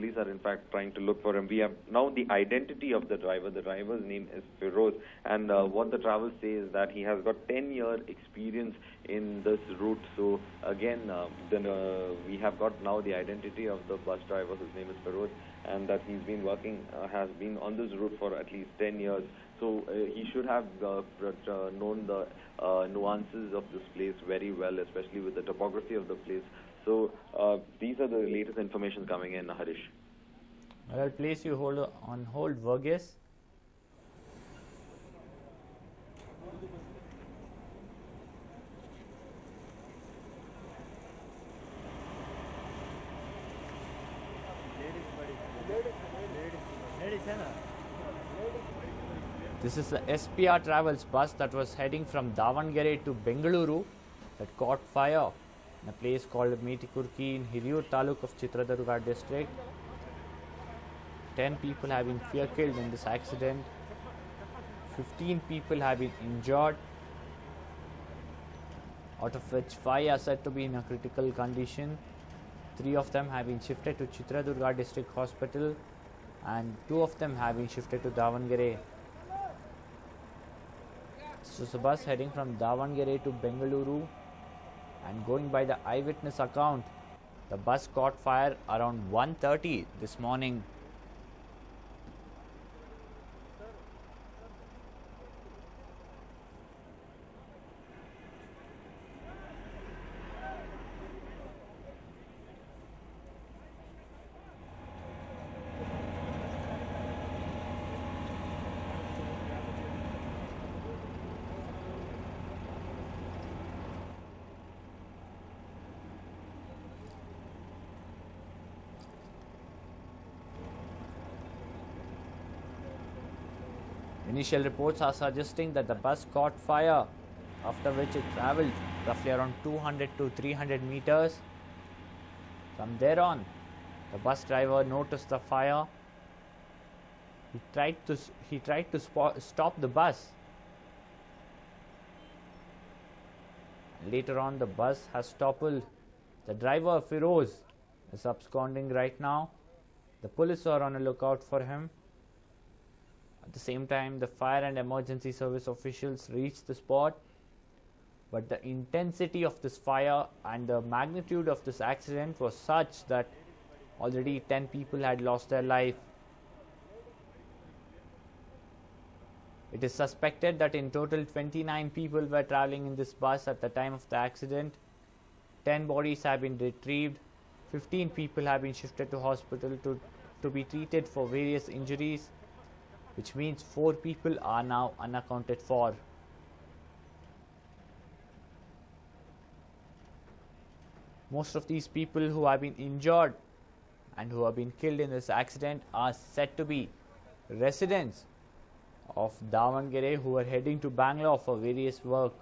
police are in fact trying to look for him. We have now the identity of the driver. The driver's name is Feroz, and what the travel says is that he has got 10-year experience in this route. So again, we have got now the identity of the bus driver, whose name is Feroz, and that he's been working, has been on this route for at least 10 years. So he should have known the nuances of this place very well, especially with the topography of the place. So these are the latest information coming in, Harish. I'll place you on hold, Verghese. This is the SPR Travels bus that was heading from Davangere to Bengaluru that caught fire in a place called Metikurki in Hiriyur Taluk of Chitradurga district. 10 people have been killed in this accident. 15 people have been injured, out of which 5 are said to be in a critical condition. 3 of them have been shifted to Chitradurga district hospital and 2 of them have been shifted to Davangere. This was a bus heading from Davangere to Bengaluru, and going by the eyewitness account, the bus caught fire around 1:30 this morning. Initial reports are suggesting that the bus caught fire, after which it travelled roughly around 200 to 300 meters. From there on, the bus driver noticed the fire. He tried to stop the bus. Later on, the bus has toppled. The driver, Feroz, is absconding right now. The police are on a lookout for him. At the same time, the fire and emergency service officials reached the spot, but the intensity of this fire and the magnitude of this accident was such that already 10 people had lost their life. It is suspected that in total 29 people were traveling in this bus at the time of the accident. 10 bodies have been retrieved. 15 people have been shifted to hospital to be treated for various injuries, which means 4 people are now unaccounted for. Most of these people who have been injured and who have been killed in this accident are said to be residents of Davangere who are heading to Bangalore for various work.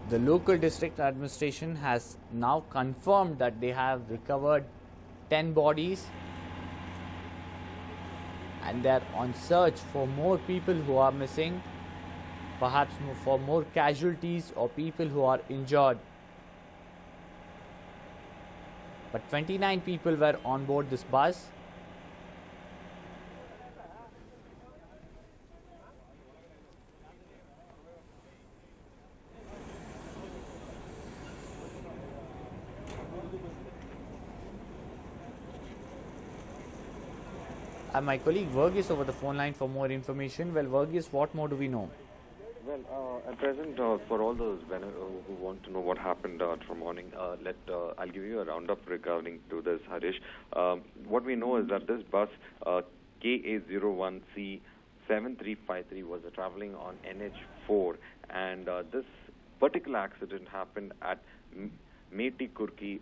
The local district administration has now confirmed that they have recovered 10 bodies and they are on search for more people who are missing, perhaps for more casualties or people who are injured. But 29 people were on board this bus. My colleague Verghese over the phone line for more information. Well, Verghese, what more do we know? Well, at present, for all those who want to know what happened from morning, I'll give you a roundup regarding to this, Harish. What we know is that this bus, KA01C7353, was traveling on NH4, and this particular accident happened at Meti Kurki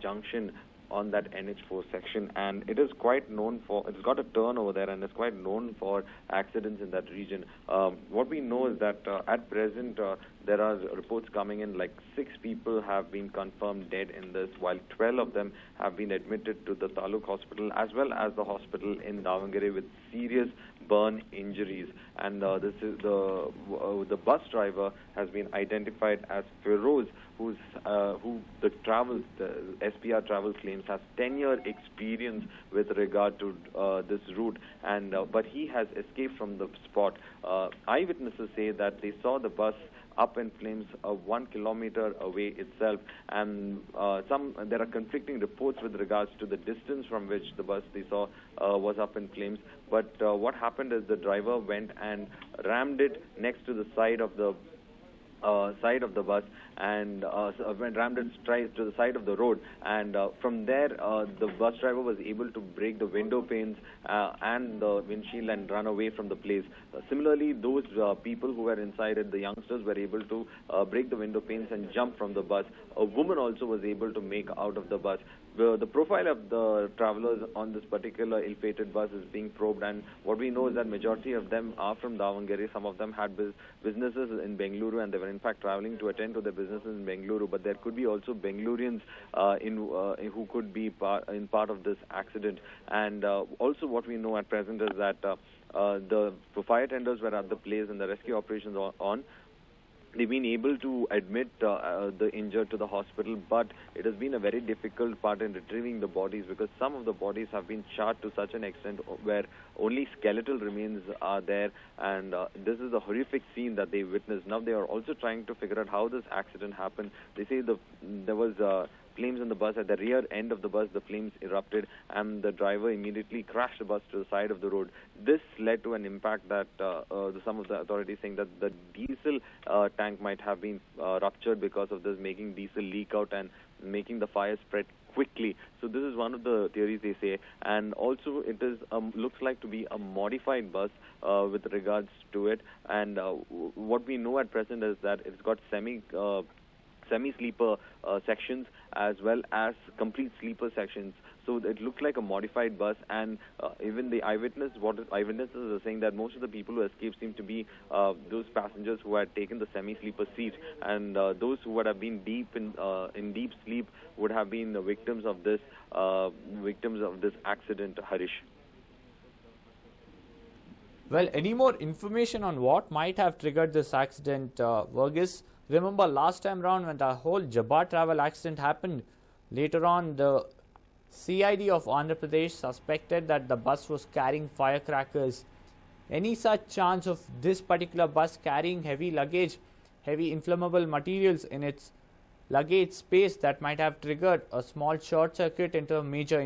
junction on that NH4 section, and it is quite known for, it's got a turn over there and it's quite known for accidents in that region. What we know is that at present there are reports coming in like 6 people have been confirmed dead in this, while 12 of them have been admitted to the Taluk hospital as well as the hospital in Davangere with serious burn injuries. And this is the bus driver has been identified as Feroz, who the SPR Travel claims has 10-year experience with regard to this route, and but he has escaped from the spot. Eyewitnesses say that they saw the bus up in flames 1 kilometer away itself, and there are conflicting reports with regards to the distance from which the bus they saw was up in flames. But what happened is the driver went and rammed it next to the side of the bus, and rammed it straight to the side of the road, and from there the bus driver was able to break the window panes and the windshield and run away from the place. Similarly, those people who were inside it, the youngsters, were able to break the window panes and jump from the bus. A woman also was able to make out of the bus. The profile of the travelers on this particular ill-fated bus is being probed, and what we know is that majority of them are from Davangere. Some of them had businesses in Bengaluru, and they were in fact traveling to attend to their businesses in Bengaluru. But there could be also Bengaloreans who could be part of this accident. And also what we know at present is that the fire tenders were at the place and the rescue operations are on. They've been able to admit the injured to the hospital, but it has been a very difficult part in retrieving the bodies, because some of the bodies have been charred to such an extent where only skeletal remains are there, and this is a horrific scene that they witnessed. Now they are also trying to figure out how this accident happened. They say there was flames in the bus. At the rear end of the bus, the flames erupted, and the driver immediately crashed the bus to the side of the road. This led to an impact that some of the authorities saying that the diesel tank might have been ruptured because of this, making diesel leak out and making the fire spread quickly. So this is one of the theories they say, and also it is looks like to be a modified bus with regards to it. And what we know at present is that it's got semi-sleeper sections as well as complete sleeper sections. So it looks like a modified bus, and even the eyewitnesses are saying that most of the people who escaped seem to be those passengers who had taken the semi-sleeper seat, and those who would have been in deep sleep would have been the victims of this accident, Harish. Well, any more information on what might have triggered this accident, Verghese? Remember last time round when the whole Jabbar travel accident happened, later on the CID of Andhra Pradesh suspected that the bus was carrying firecrackers. Any such chance of this particular bus carrying heavy luggage, heavy inflammable materials in its luggage space that might have triggered a small short circuit into a major